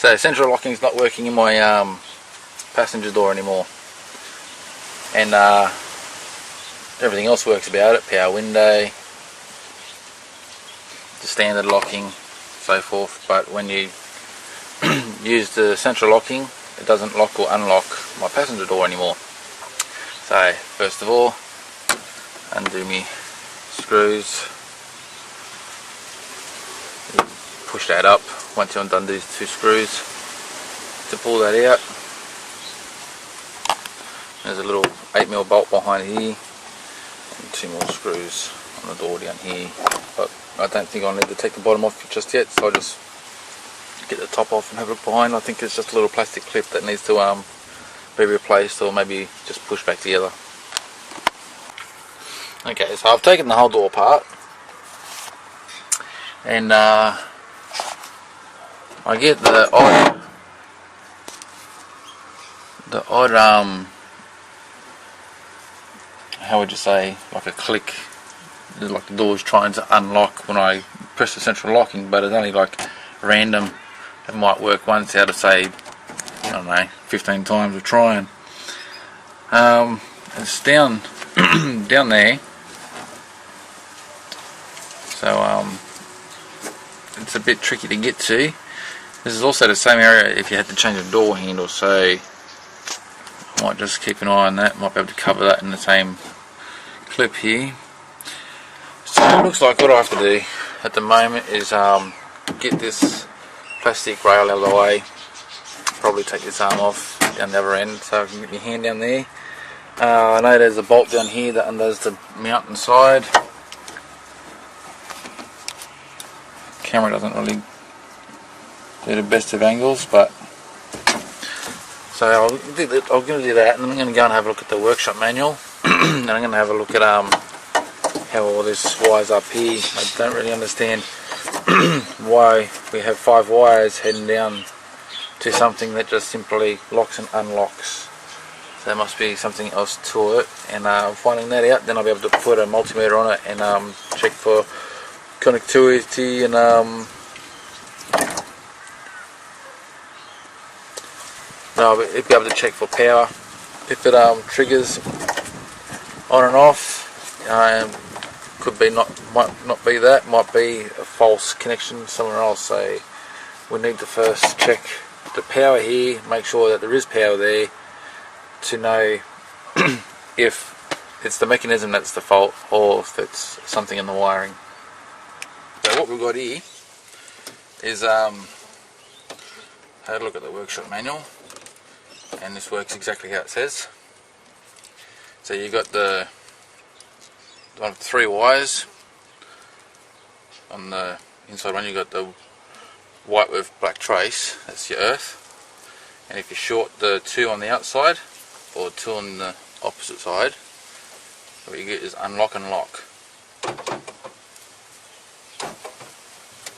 So central locking is not working in my passenger door anymore, and everything else works about it. Power window, the standard locking, so forth. But when you use the central locking, it doesn't lock or unlock my passenger door anymore. So first of all, undo me screws, push that up once you've undone these two screws to pull that out. There's a little 8mm bolt behind here and 2 more screws on the door down here, but I don't think I'll need to take the bottom off just yet, so I'll just get the top off and have a look behind. I think it's just a little plastic clip that needs to be replaced, or maybe just pushed back together. Okay, so I've taken the whole door apart, and I get the odd how would you say, like a click, like the door's trying to unlock when I press the central locking, but it's only like random. It might work once out of, say, I don't know, 15 times of trying. It's down down there, so it's a bit tricky to get to. This is also the same area if you had to change a door handle, so I might just keep an eye on that. Might be able to cover that in the same clip here. So it looks like what I have to do at the moment is get this plastic rail out of the way, probably take this arm off down the other end so I can get my hand down there. I know there's a bolt down here that undoes the mount inside. Camera doesn't really do the best of angles, but so I'm going to do that, and then I'm going to go and have a look at the workshop manual, and I'm going to have a look at how all this wires up here. I don't really understand why we have 5 wires heading down to something that just simply locks and unlocks. So there must be something else to it, and finding that out, then I'll be able to put a multimeter on it and check for connectivity and I'll be able to check for power if it triggers on and off. Could be might not be that, might be a false connection somewhere else. So we need to first check the power here, make sure that there is power there, to know if it's the mechanism that's the fault or if it's something in the wiring. So what we've got here is had a look at the workshop manual, and this works exactly how it says. So you've got the 3 wires on the inside one. You've got the white with black trace, that's your earth, and if you short the 2 on the outside or 2 on the opposite side, what you get is unlock and lock.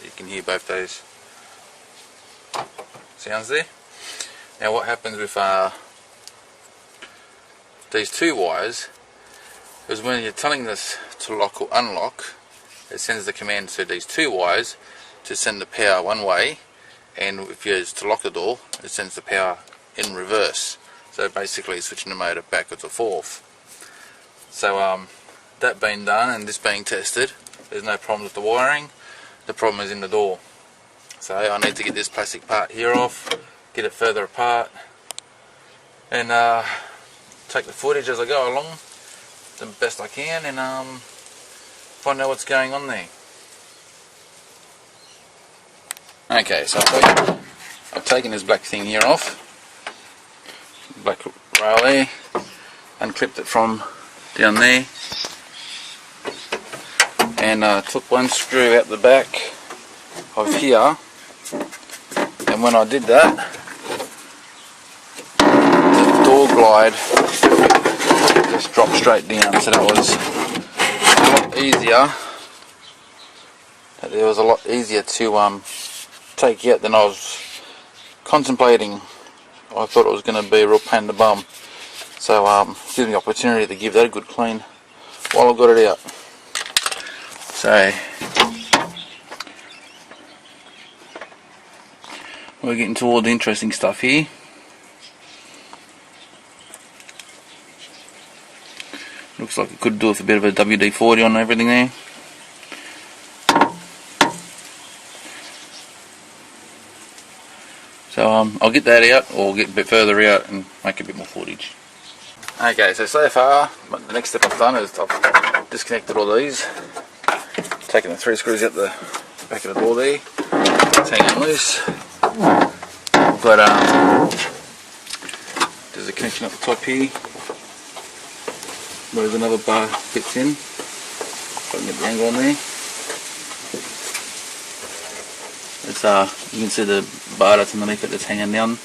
You can hear both those sounds there. Now what happens with these 2 wires is when you're telling this to lock or unlock, it sends the command to these 2 wires to send the power one way, and if you're to lock the door, it sends the power in reverse. So basically switching the motor backwards or forth. So that being done and this being tested, there's no problem with the wiring. The problem is in the door. So I need to get this plastic part here off, get it further apart, and take the footage as I go along the best I can, and find out what's going on there. Okay, so I've taken this black thing here off, black rail there, unclipped it from down there, and took one screw out the back of here, and when I did that, the door glide just dropped straight down, so that was a lot easier. It was a lot easier to take out than I was contemplating. I thought it was going to be a real pain in the bum, so gives me the opportunity to give that a good clean while I've got it out. So We're getting toward the interesting stuff here. Looks like it could do with a bit of a WD-40 on everything there. So I'll get that out, or get a bit further out and make a bit more footage. Okay, so far the next step I've done is I've disconnected all these, taken the 3 screws out the back of the door there, it's hanging loose. I've got there's a connection up the top here, where another bar fits in, if I can get the angle on there. It's you can see the bar that's underneath it that's hanging down,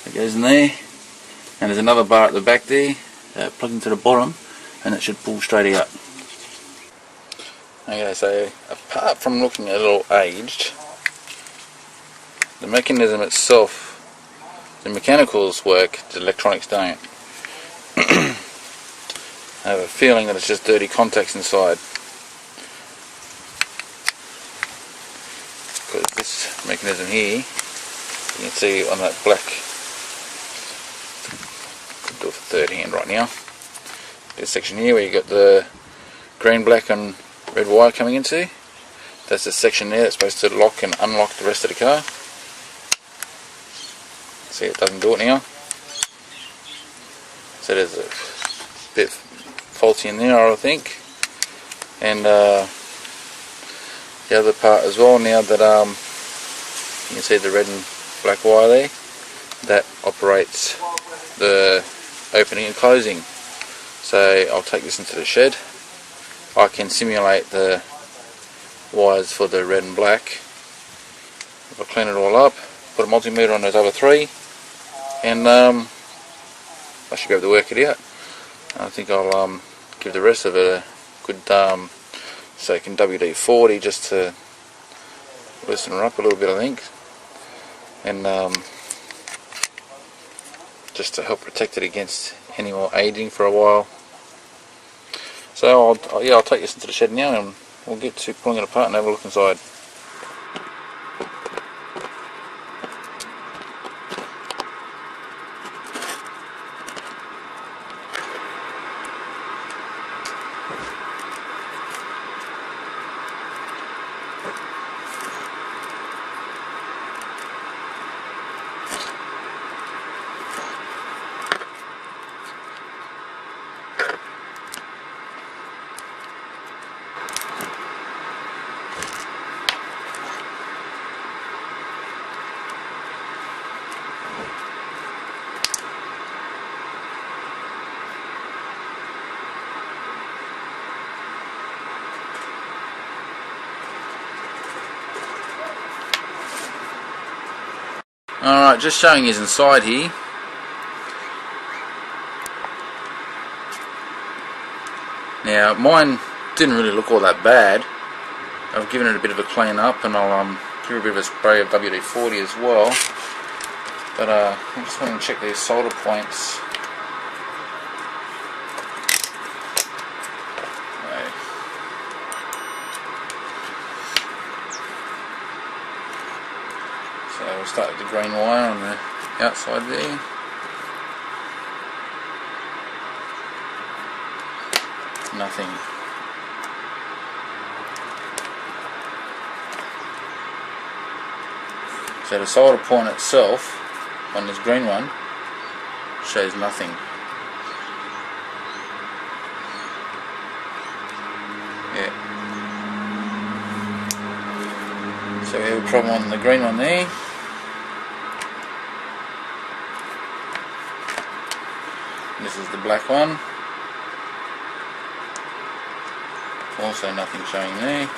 that goes in there, and there's another bar at the back there, plugged into the bottom, and it should pull straight out. Okay, so apart from looking a little aged, the mechanism itself, the mechanicals work, the electronics don't. I have a feeling that it's just dirty contacts inside. Because this mechanism here, you can see on that black, I'll do it for third hand right now, this section here where you got the green, black and red wire coming into, that's the section there that's supposed to lock and unlock the rest of the car. See, it doesn't do it now, so there's a bit faulty in there, I think. And the other part as well, now that you can see the red and black wire there, that operates the opening and closing. So I'll take this into the shed. I can simulate the wires for the red and black. If I clean it all up, put a multimeter on those other 3, and I should be able to work it out. I think I'll give the rest of it a good second WD-40 just to loosen her up a little bit, I think, and just to help protect it against any more aging for a while. So I'll take this into the shed now, and we'll get to pulling it apart and have a look inside. Alright, just showing you inside here. Now mine didn't really look all that bad. I've given it a bit of a clean up, and I'll give it a bit of a spray of WD-40 as well. But I just want to check these solder points. So we'll start with the green wire on the outside there. Nothing. So the solder point itself on this green one shows nothing. Yeah. So we have a problem on the green one there. This is the black one. Also nothing showing there.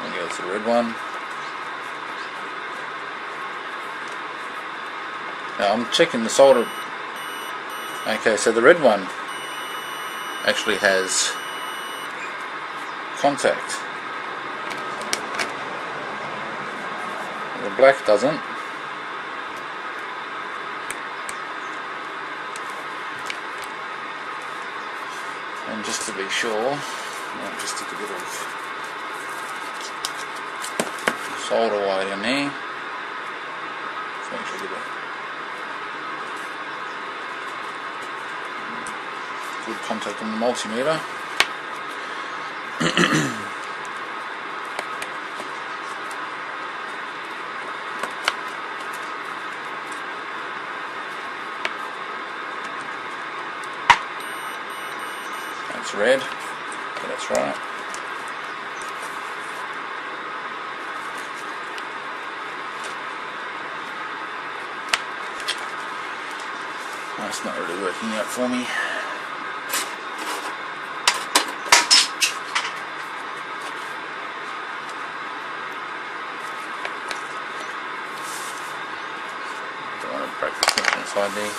I'll go to the red one. Now I'm checking the solder. Okay, so the red one actually has contact. The black doesn't. And just to be sure, I'll just stick a bit of solder wire down there. So make sure I get a good contact on the multimeter. That's red. Okay, that's right. That's not really working out for me. Don't want to break the tension inside there.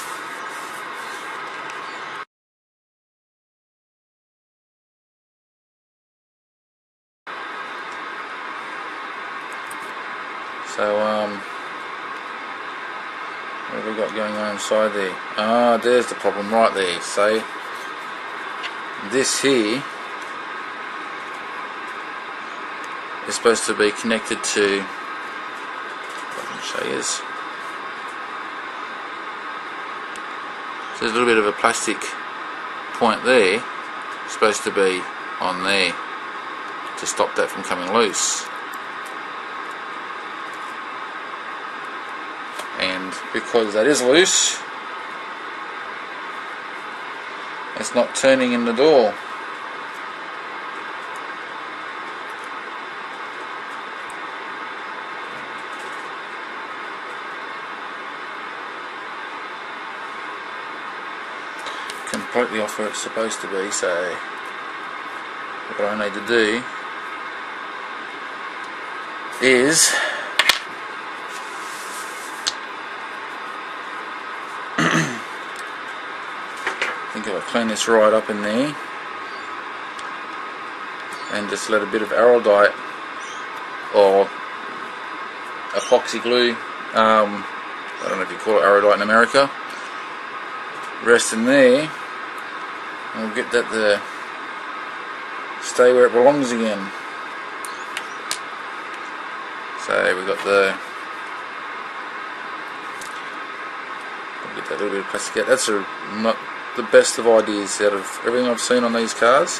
So, what have we got going on inside there? Ah, there's the problem right there. So, this here is supposed to be connected to, if I can show you this. So there's a little bit of a plastic point there, supposed to be on there to stop that from coming loose. And because that is loose, it's not turning in the door. Completely off where it's supposed to be, so what I need to do is I think if I clean this right up in there and just let a bit of araldite or epoxy glue, I don't know if you call it araldite in America, rest in there, and we'll get that to stay where it belongs again. So we've got we'll get that little bit of plastic out. That's not the best of ideas out of everything I've seen on these cars.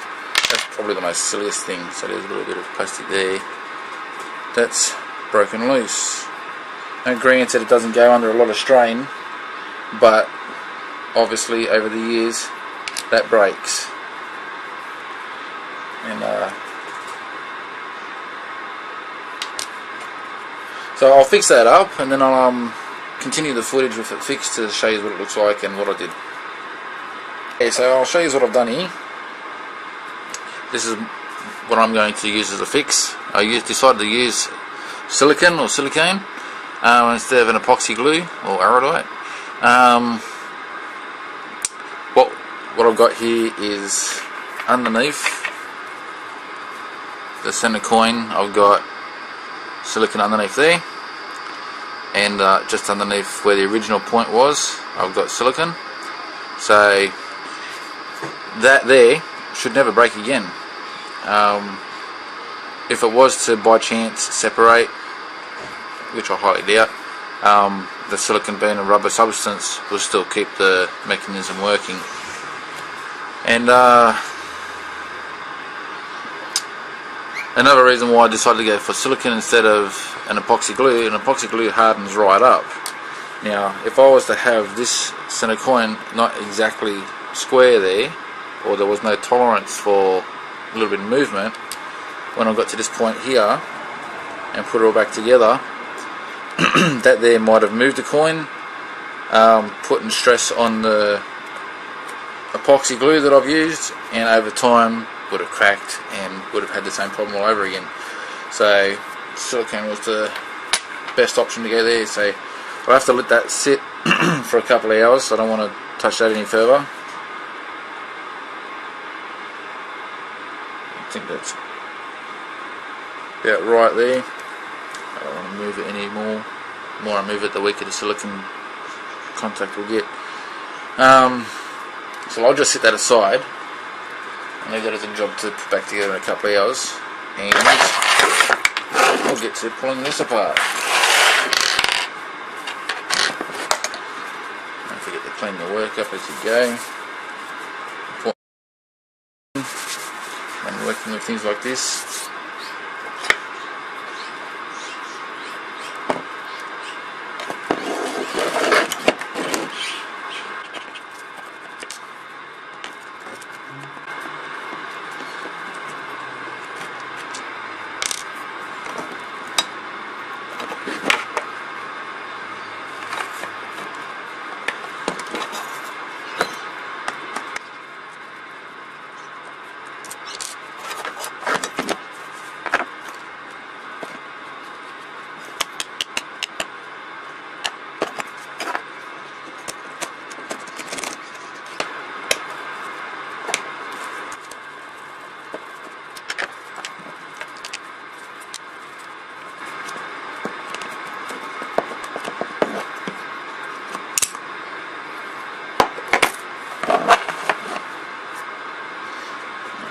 That's probably the most silliest thing. So there's a little bit of plastic there. That's broken loose. And granted, it doesn't go under a lot of strain, but obviously over the years that breaks. And so I'll fix that up, and then I'll continue the footage with it fixed to show you what it looks like and what I did. Okay, so I'll show you what I've done here. This is what I'm going to use as a fix. I decided to use silicone or silicone instead of an epoxy glue or araldite. What I've got here is underneath the center coin, I've got silicone underneath there, and just underneath where the original point was, I've got silicone. So that there should never break again. If it was to by chance separate, which I highly doubt, the silicone being a rubber substance will still keep the mechanism working. And another reason why I decided to go for silicone instead of an epoxy glue hardens right up. Now if I was to have this center coin not exactly square there, or there was no tolerance for a little bit of movement, when I got to this point here and put it all back together, that there might have moved the coin, putting stress on the epoxy glue that I've used, and over time would have cracked and would have had the same problem all over again. So silicone was the best option to go there. So I'll have to let that sit for a couple of hours, so I don't want to touch that any further. I think that's about right there. I don't want to move it any more. The more I move it, the weaker the silicone contact will get. So I'll just set that aside and leave that as a job to put back together in a couple of hours. And we'll get to pulling this apart. Don't forget to clean the work up as you go. When working with things like this.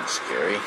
Scary.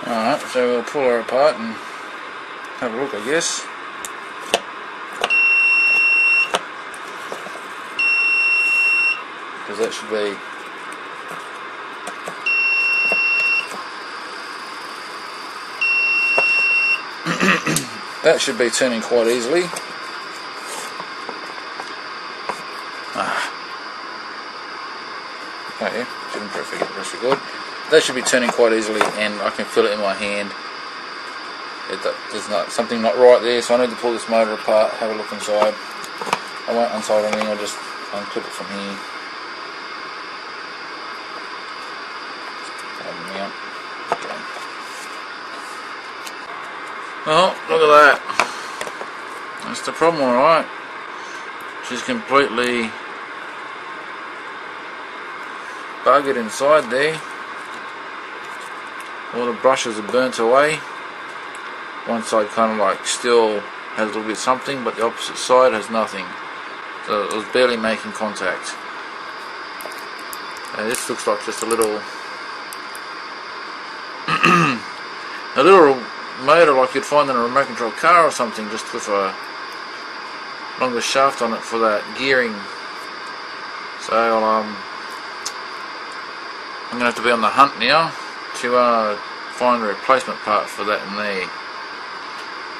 Alright, so we'll pull her apart and have a look, I guess. Because that should be that should be turning quite easily. Okay, didn't perfectly good. That should be turning quite easily, and I can feel it in my hand. There's something not right there, so I need to pull this motor apart, have a look inside. I won't unsolder anything, I'll just unclip it from here. Okay. Oh, look at that. That's the problem, alright. She's completely buggered inside there. All the brushes are burnt away. One side kind of like still has a little bit something, but the opposite side has nothing. So it was barely making contact. This looks like just a little a little motor like you'd find in a remote control car or something, just with a longer shaft on it for that gearing. So I'm going to have to be on the hunt now to find a replacement part for that in there.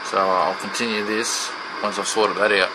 So I'll continue this once I've sorted that out.